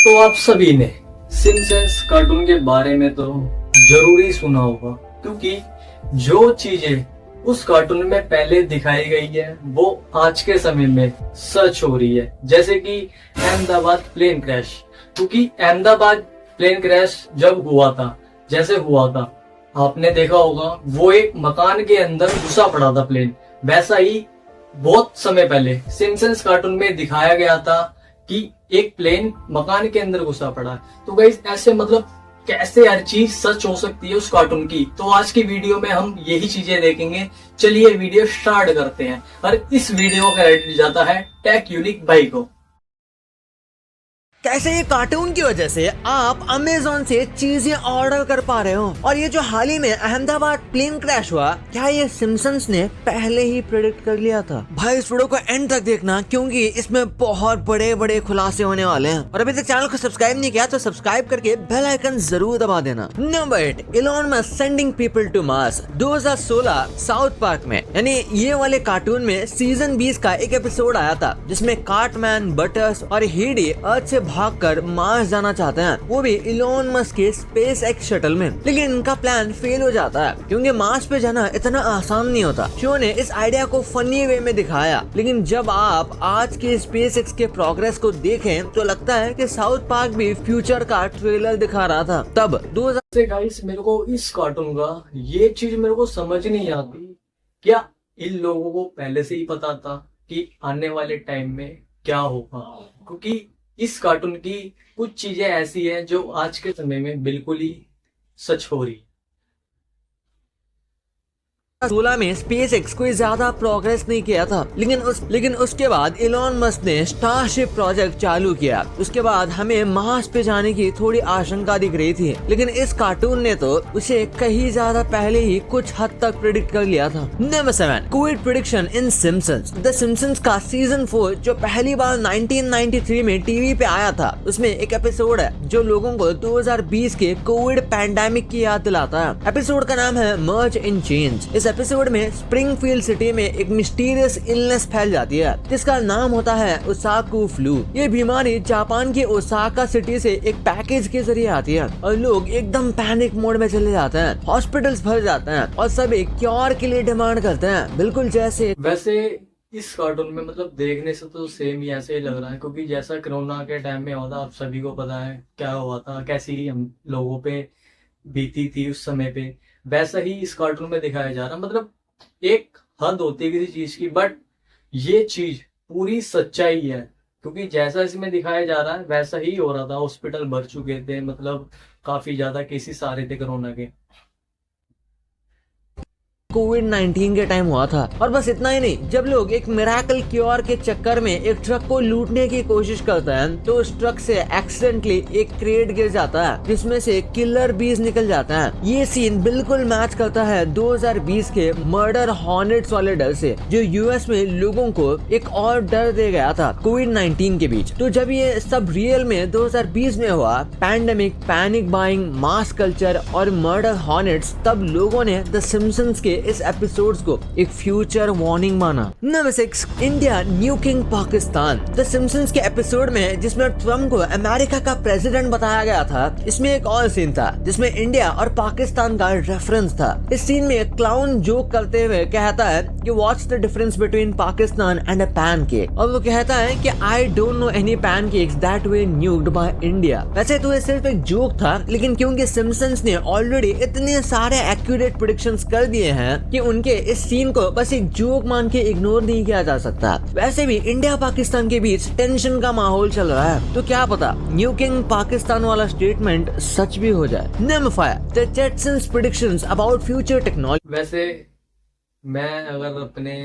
तो आप सभी ने सिम्पसन्स कार्टून के बारे में तो जरूर ही सुना होगा, क्योंकि जो चीजें उस कार्टून में पहले दिखाई गई है वो आज के समय में सच हो रही है। जैसे कि अहमदाबाद प्लेन क्रैश, क्योंकि अहमदाबाद प्लेन क्रैश जब हुआ था, जैसे हुआ था आपने देखा होगा, वो एक मकान के अंदर घुसा पड़ा था प्लेन। वैसा ही बहुत समय पहले सिम्पसन्स कार्टून में दिखाया गया था कि एक प्लेन मकान के अंदर घुसा पड़ा है। तो गाइस ऐसे मतलब कैसे हर चीज सच हो सकती है उस कार्टून की। तो आज की वीडियो में हम यही चीजें देखेंगे। चलिए वीडियो स्टार्ट करते हैं। और इस वीडियो का क्रेडिट जाता है टेक यूनिक भाई को। कैसे ये कार्टून की वजह से आप अमेज़न से चीजें ऑर्डर कर पा रहे हो। और ये जो हाल ही में अहमदाबाद प्लेन क्रैश हुआ, क्या ये सिम्पसन्स ने पहले ही प्रेडिक्ट कर लिया था? भाई इस वीडियो को एंड तक देखना, क्योंकि इसमें बहुत बड़े बड़े खुलासे होने वाले हैं। और अभी तक चैनल को सब्सक्राइब नहीं किया तो सब्सक्राइब करके बेल आइकन जरूर दबा देना। Number 8, Elon Musk sending people to Mars. 2016 South Park में, यानी ये वाले कार्टून में सीजन 20 का एक एपिसोड आया था, जिसमें कार्टमैन, बटर्स और हेडी अर्थ से भागकर मार्स जाना चाहते हैं, वो भी इलॉन मस्क के स्पेस एक्स शटल में। लेकिन इनका प्लान फेल हो जाता है, क्योंकि मार्स पे जाना इतना आसान नहीं होता। शो ने इस आइडिया को फनी वे में दिखाया, लेकिन जब आप आज के स्पेस एक्स के प्रोग्रेस को देखें तो लगता है कि साउथ पार्क भी फ्यूचर का ट्रेलर दिखा रहा था। तब 2000 से गाइस मेरे को इस कार्टून का ये चीज मेरे को समझ नहीं आती, क्या इन लोगों को पहले से ही पता था कि आने वाले टाइम में क्या होगा? क्योंकि इस कार्टून की कुछ चीजें ऐसी हैं जो आज के समय में बिल्कुल ही सच हो रही है। 2016 में स्पेस एक्स कोई ज्यादा प्रोग्रेस नहीं किया था, लेकिन उसके बाद इलॉन मस्क ने स्टारशिप प्रोजेक्ट चालू किया। उसके बाद हमें मार्स पे जाने की थोड़ी आशंका दिख रही थी, लेकिन इस कार्टून ने तो उसे कहीं ज्यादा पहले ही कुछ हद तक प्रिडिक्ट कर लिया था। Number 7, COVID prediction in Simpsons. The Simpsons का सीजन 4 जो पहली बार 1993 में टीवी पे आया था, उसमें एक एपिसोड है जो लोगों को 2020 के कोविड पैंडेमिक की याद दिलाता है। एपिसोड का नाम है मर्ज इन चेंज। इस एपिसोड में स्प्रिंगफील्ड सिटी में एक मिस्टीरियस इलनेस फैल जाती है, जिसका नाम होता है ओसाकू फ्लू। ये बीमारी जापान की ओसाका सिटी से एक पैकेज के जरिए आती है और लोग एकदम पैनिक मोड में चले जाते हैं। हॉस्पिटल्स भर जाते हैं और सब एक क्योर के लिए डिमांड करते हैं, बिल्कुल जैसे वैसे इस कार्टून में मतलब देखने से तो सेम ही ऐसे ही लग रहा है, क्योंकि जैसा कोरोना के टाइम में हुआ था, आप सभी को पता है क्या हुआ था, कैसी हम लोगों पे बीती थी उस समय पे, वैसा ही इस कार्टून में दिखाया जा रहा है। मतलब एक हद होती है किसी चीज की, बट ये चीज पूरी सच्चाई है, क्योंकि जैसा इसमें दिखाया जा रहा है वैसा ही हो रहा था। हॉस्पिटल भर चुके थे, मतलब काफी ज्यादा केसेस आ रहे थे कोरोना के। कोविड-19 के टाइम हुआ था। और बस इतना ही नहीं, जब लोग एक मिराकल क्योर के चक्कर में एक ट्रक को लूटने की कोशिश करते हैं, तो उस ट्रक से एक्सीडेंटली एक क्रेट गिर जाता है, जिसमें से किलर बीज निकल जाता है। ये सीन बिल्कुल मैच करता है 2020 के मर्डर हॉर्नेट्स वाले डर से, जो यूएस में लोगों को एक और डर दे गया था कोविड-19 के बीच। तो जब ये सब रियल में 2020 में हुआ, पैंडेमिक, पैनिक बाइंग, मास कल्चर और मर्डर हॉर्नेट्स, तब लोगों ने द सिम्पसन्स के इस एपिसोड्स को एक फ्यूचर वार्निंग माना। Number 6, India nuking Pakistan. The Simpsons के एपिसोड में जिसमें ट्रम्प को अमेरिका का प्रेसिडेंट बताया गया था, इसमें एक और सीन था जिसमें इंडिया और पाकिस्तान का रेफरेंस था। इस सीन में एक क्लाउन जोक करते हुए कहता है कि what's the difference between Pakistan and a pancake, और वो कहता है कि I don't know any pancakes that were nuked by India. वैसे तो ये सिर्फ एक जोक था, लेकिन क्योंकि सिम्पसन्स ने ऑलरेडी इतने सारे एक्यूरेट प्रेडिक्शंस कर दिए हैं कि उनके इस सीन को बस एक जोक मान के इग्नोर नहीं किया जा सकता। वैसे भी इंडिया पाकिस्तान के बीच टेंशन का माहौल चल रहा है, तो क्या पता न्यूकिंग पाकिस्तान वाला स्टेटमेंट सच भी हो जाए। Number 5, the Jetsons predictions about future technology. वैसे मैं अगर अपने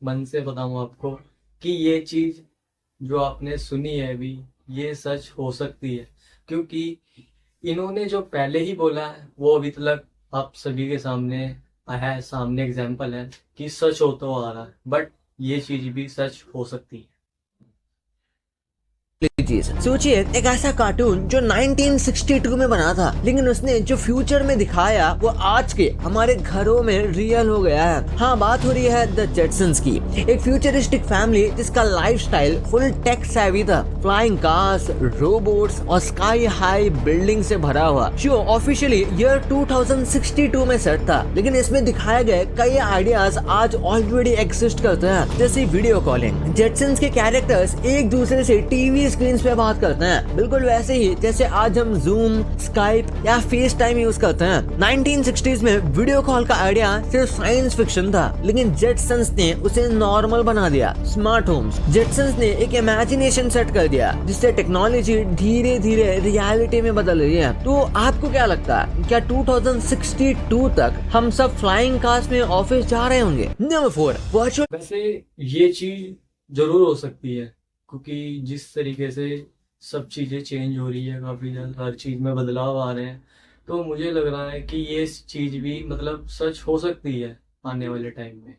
मन से बताऊं आपको कि ये चीज जो आपने सुनी है अभी, ये सच हो सकती है, क्योंकि इन्होंने जो पहले ही बोला है वो अभी तक आप सभी के सामने है, सामने एग्जाम्पल है कि सच होता आ रहा है, बट ये चीज भी सच हो सकती है। चीज सोचिए, एक ऐसा कार्टून जो 1962 में बना था, लेकिन उसने जो फ्यूचर में दिखाया वो आज के हमारे घरों में रियल हो गया है। हाँ, बात हो रही है द जेटसन्स की, एक फ्यूचरिस्टिक फैमिली जिसका लाइफस्टाइल फुल टेक सेवी था। फ्लाइंग कार्स, रोबोट्स और स्काई हाई बिल्डिंग से भरा हुआ शो ऑफिशियली ईयर 2062 में सेट था, लेकिन इसमें दिखाए गए कई आइडियाज आज ऑलरेडी एग्जिस्ट करते हैं, जैसे वीडियो कॉलिंग। जेटसन्स के कैरेक्टर्स एक दूसरे से टीवी स्क्रीन पे बात करते हैं, बिल्कुल वैसे ही जैसे आज हम जूम, स्काइप या फेस टाइम यूज करते हैं। 1960s में वीडियो कॉल का आइडिया सिर्फ साइंस फिक्शन था, लेकिन जेटसन्स ने उसे नॉर्मल बना दिया। स्मार्ट होम्स, जेटसन्स ने एक इमेजिनेशन सेट कर दिया जिससे टेक्नोलॉजी धीरे धीरे रियलिटी में बदल रही है। तो आपको क्या लगता है, क्या 2062 तक हम सब फ्लाइंग कार्स में ऑफिस जा रहे होंगे? Number 4, virtual. वैसे ये चीज जरूर हो सकती है, क्योंकि जिस तरीके से सब चीज़ें चेंज हो रही है, काफ़ी ज़्यादा हर चीज़ में बदलाव आ रहे हैं, तो मुझे लग रहा है कि ये चीज़ भी मतलब सच हो सकती है आने वाले टाइम में।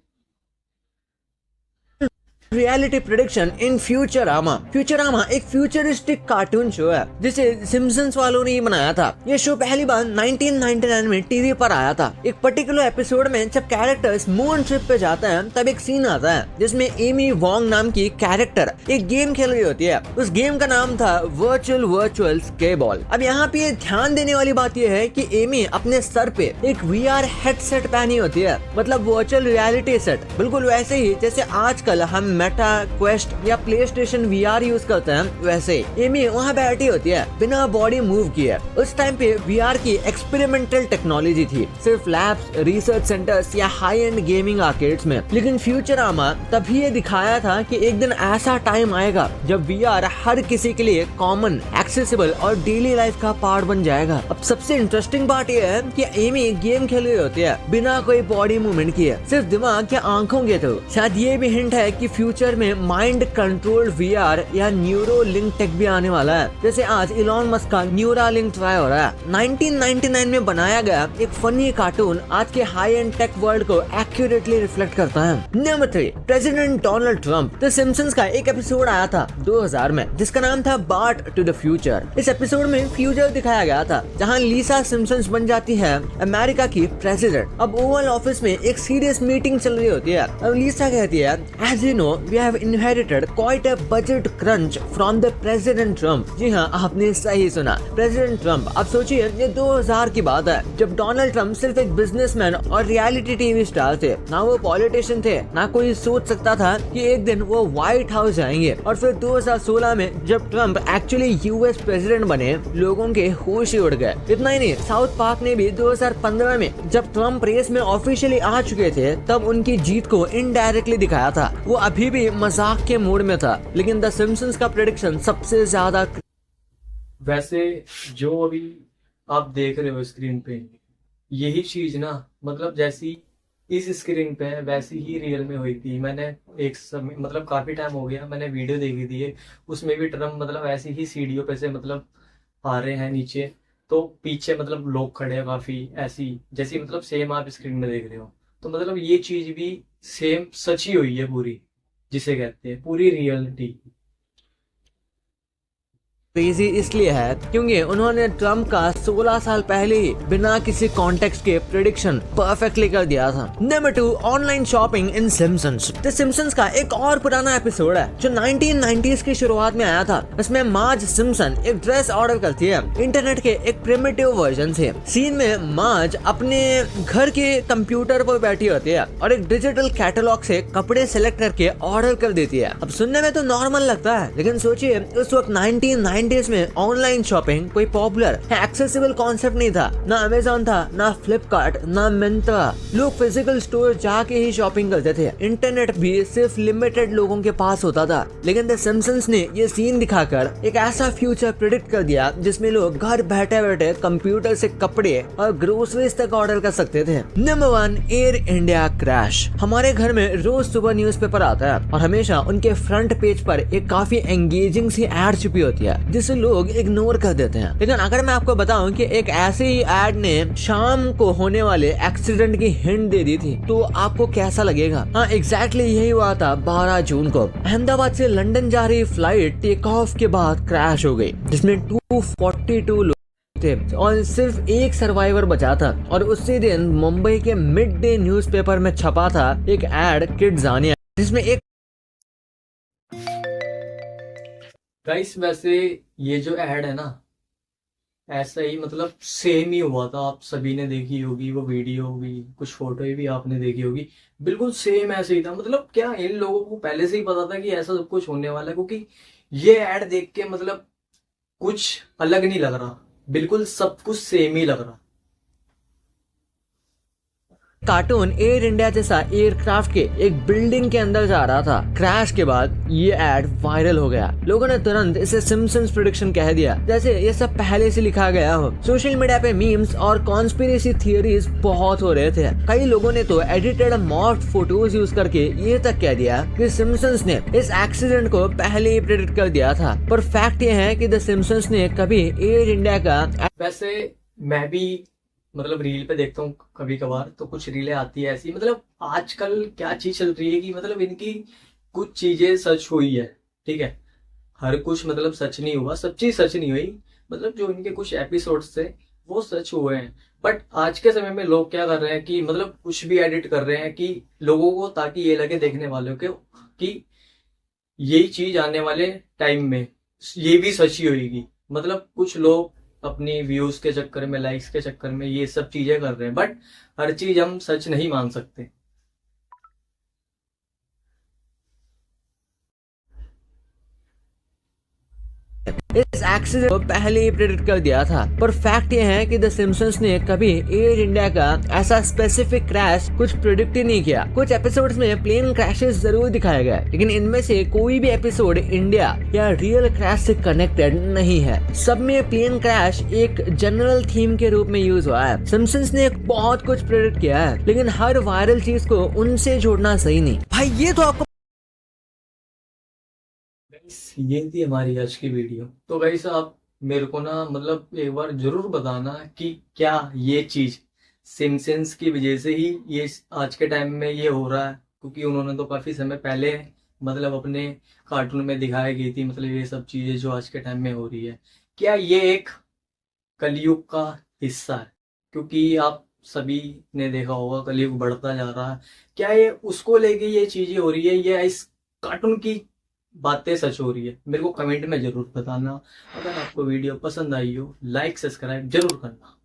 रियलिटी प्रेडिक्शन इन फ्यूचरामा। फ्यूचरामा एक फ्यूचरिस्टिक कार्टून शो है जिसे सिम्पसन्स वालों ने ही बनाया था। ये शो पहली बार 1999 में टीवी पर आया था। एक पर्टिकुलर एपिसोड में जब कैरेक्टर्स मून ट्रिप पे जाते हैं तब एक सीन आता है जिसमें एमी वॉन्ग नाम की कैरेक्टर एक गेम खेल रही होती है। उस गेम का नाम था वर्चुअल स्केबॉल। अब यहाँ पे ध्यान देने वाली बात यह है कि एमी अपने सर पे एक VR हेडसेट पहनी होती है, मतलब वर्चुअल रियलिटी सेट, बिल्कुल वैसे ही जैसे आजकल हम मेटा, क्वेस्ट या प्लेस्टेशन VR यूज करते हैं, वैसे एमी वहाँ बैठी होती है बिना बॉडी मूव किए। उस टाइम पे VR की एक्सपेरिमेंटल टेक्नोलॉजी थी, सिर्फ लैब्स, रिसर्च सेंटर्स या हाई एंड गेमिंग आर्केड्स में। लेकिन फ्यूचरामा तभी ये दिखाया था कि एक दिन ऐसा टाइम आएगा जब VR हर किसी के लिए कॉमन, एक्सेसिबल और डेली लाइफ का पार्ट बन जाएगा। अब सबसे इंटरेस्टिंग बात यह है कि एमी गेम खेल रही होती है बिना कोई बॉडी मूवमेंट किए, सिर्फ दिमाग या आंखों के थ्रू। शायद ये भी हिंट है कि फ्यूचर में माइंड कंट्रोल्ड VR या न्यूरो लिंक टेक भी आने वाला है, जैसे आज इलॉन मस्क का न्यूरालिंक ट्राई हो रहा है। 1999 में बनाया गया एक फनी कार्टून आज के हाई एंड टेक वर्ल्ड को एक्यूरेटली रिफ्लेक्ट करता है। Number 3, president Donald Trump. The Simpsons का एक एपिसोड आया था 2000 में जिसका नाम था बार्ट टू द फ्यूचर। इस एपिसोड में फ्यूचर दिखाया गया था जहां लीसा सिम्पसन बन जाती है अमेरिका की प्रेसिडेंट। अब ओवल ऑफिस में एक सीरियस मीटिंग चल रही होती है। अब लीसा कहती है, as you know we have inherited quite a budget crunch from the president Trump. जी हाँ, आपने सही सुना, प्रेसिडेंट ट्रंप। अब सोचिए, ये 2000 की बात है जब डोनाल्ड ट्रंप सिर्फ एक बिजनेसमैन और रियलिटी टीवी स्टार थे, ना वो पॉलिटिशियन थे, ना कोई सोच सकता था कि एक दिन वो व्हाइट हाउस जाएंगे। और फिर 2016 में जब ट्रंप एक्चुअली US प्रेसिडेंट बने, लोगों के होश ही उड़ गए। इतना ही नहीं, साउथ पार्क ने भी 2015 में जब ट्रंप रेस में ऑफिशियली आ चुके थे तब उनकी जीत को इनडायरेक्टली दिखाया था। वो अभी भी मजाक के मूड में था, लेकिन द सिम्पसन्स का प्रेडिक्शन सबसे ज्यादा। वैसे जो अभी आप देख रहे हो स्क्रीन पे, यही चीज ना मतलब जैसी इस स्क्रीन पे है वैसी ही रियल में हुई थी। मैंने एक समय मतलब काफी टाइम हो गया मैंने वीडियो देखी थी, उसमें भी ट्रम्प मतलब ऐसी ही सीढ़ियों पे से मतलब आ रहे हैं नीचे, तो पीछे मतलब लोग खड़े हैं काफी ऐसी जैसी मतलब सेम आप स्क्रीन में देख रहे हो। तो मतलब ये चीज भी सेम सच ही हुई है पूरी, जिसे कहते हैं पूरी रियलिटी। क्रेजी इसलिए है क्योंकि उन्होंने ट्रम्प का 16 साल पहले ही बिना किसी कॉन्टेक्स्ट के प्रेडिक्शन परफेक्टली कर दिया था। Number 2, online shopping in Simpsons. The Simpsons का एक और पुराना एपिसोड है जो 1990s की शुरुआत में आया था। इसमें मार्ज सिम्पसन एक ड्रेस ऑर्डर करती है इंटरनेट के एक प्रिमिटिव वर्जन से। सीन में मार्ज अपने घर के कंप्यूटर पर बैठी होती है और एक डिजिटल कैटलॉग से कपड़े सेलेक्ट करके ऑर्डर कर देती है। अब सुनने में तो नॉर्मल लगता है, लेकिन सोचिए उस वक्त 1990s में ऑनलाइन शॉपिंग कोई पॉपुलर एक्सेसिबल कॉन्सेप्ट नहीं था। ना अमेजॉन था, ना फ्लिपकार्ट, ना मिंत्रा। लोग फिजिकल स्टोर जाके ही शॉपिंग करते थे। इंटरनेट भी सिर्फ लिमिटेड लोगों के पास होता था। लेकिन द सिम्पसन्स ने ये सीन दिखाकर एक ऐसा फ्यूचर प्रेडिक्ट कर दिया जिसमें लोग घर बैठे बैठे कंप्यूटर से कपड़े और ग्रोसरीज तक ऑर्डर कर सकते थे। Number 1, air India crash. हमारे घर में रोज सुबह न्यूज़पेपर आता है और हमेशा उनके फ्रंट पेज पर एक काफी एंगेजिंग सी एड छुपी होती है जिसे लोग इग्नोर कर देते हैं। लेकिन अगर मैं आपको बताऊं कि एक ऐसे ही एड ने शाम को होने वाले एक्सीडेंट की हिंट दे दी थी तो आपको कैसा लगेगा। हाँ एग्जैक्टली यही हुआ था 12 जून को। अहमदाबाद से लंदन जा रही फ्लाइट टेक ऑफ के बाद क्रैश हो गई, जिसमें 242 लोग थे और सिर्फ एक सर्वाइवर बचा था। और उसी दिन मुंबई के मिड डे न्यूज़पेपर में छपा था एक एड किड्ज़ानिया, जिसमें एक गाइस वैसे ये जो एड है ना, ऐसा ही मतलब सेम ही हुआ था। आप सभी ने देखी होगी वो वीडियो भी, कुछ फोटो भी आपने देखी होगी, बिल्कुल सेम ऐसे ही था। मतलब क्या इन लोगों को पहले से ही पता था कि ऐसा सब कुछ होने वाला है? क्योंकि ये एड देख के मतलब कुछ अलग नहीं लग रहा, बिल्कुल सब कुछ सेम ही लग रहा। कार्टून एयर इंडिया जैसा एयरक्राफ्ट के एक बिल्डिंग के अंदर जा रहा था। क्रैश के बाद ये एड वायरल हो गया। लोगों ने तुरंत इसे सिम्पसन्स प्रेडिक्शन कह दिया, जैसे ये सब पहले से लिखा गया हो। सोशल मीडिया पे मीम्स और कॉन्स्पिरेसी थियरीज बहुत हो रहे थे। कई लोगों ने तो एडिटेड मॉर्फ फोटोज यूज करके ये तक कह दिया कि सिम्पसन्स ने इस एक्सीडेंट को पहले ही प्रेडिक्ट कर दिया था। पर फैक्ट ये है कि द सिम्पसन्स ने कभी एयर इंडिया का वैसे मैं भी मतलब रील पे देखता हूँ कभी कभार, तो कुछ रीलें आती है ऐसी। मतलब आजकल क्या चीज चल रही है कि मतलब इनकी कुछ चीजें सच हुई है, ठीक है, हर कुछ मतलब सच नहीं हुआ, सब चीज सच नहीं हुई। मतलब जो इनके कुछ एपिसोड्स थे वो सच हुए हैं, बट आज के समय में लोग क्या कर रहे हैं कि मतलब कुछ भी एडिट कर रहे हैं कि लोगों को, ताकि ये लगे देखने वालों को कि यही चीज आने वाले टाइम में ये भी सच ही होगी। मतलब कुछ लोग अपनी व्यूज के चक्कर में, लाइक्स के चक्कर में ये सब चीजें कर रहे हैं, बट हर चीज हम सच नहीं मान सकते। इस एक्सीडेंट को पहले ही प्रेडिक्ट कर दिया था। पर फैक्ट ये है कि द सिम्पसन्स ने कभी एयर इंडिया का ऐसा स्पेसिफिक क्रैश कुछ प्रेडिक्ट ही नहीं किया। कुछ एपिसोड्स में प्लेन क्रैशेस जरूर दिखाए गए, लेकिन इनमें से कोई भी एपिसोड इंडिया या रियल क्रैश से कनेक्टेड नहीं है। सब में प्लेन क्रैश एक जनरल थीम के रूप में यूज हुआ है। सिम्पसन्स ने बहुत कुछ प्रेडिक्ट किया है, लेकिन हर वायरल चीज को उनसे जोड़ना सही नहीं। भाई ये तो आपको ये थी हमारी आज की वीडियो। तो गाइस आप मेरे को ना मतलब एक बार जरूर बताना कि क्या ये चीज सिम्पसन्स की वजह से ही ये आज के टाइम में ये हो रहा है? क्योंकि उन्होंने तो काफी समय पहले मतलब अपने कार्टून में दिखाई गई थी, मतलब ये सब चीजें जो आज के टाइम में हो रही है, क्या ये एक कलयुग का हिस्सा है? क्योंकि आप सभी ने देखा होगा कलयुग बढ़ता जा रहा है। क्या ये उसको लेके ये चीजें हो रही है या इस कार्टून की बातें सच हो रही है? मेरे को कमेंट में जरूर बताना। अगर आपको वीडियो पसंद आई हो, लाइक सब्सक्राइब जरूर करना।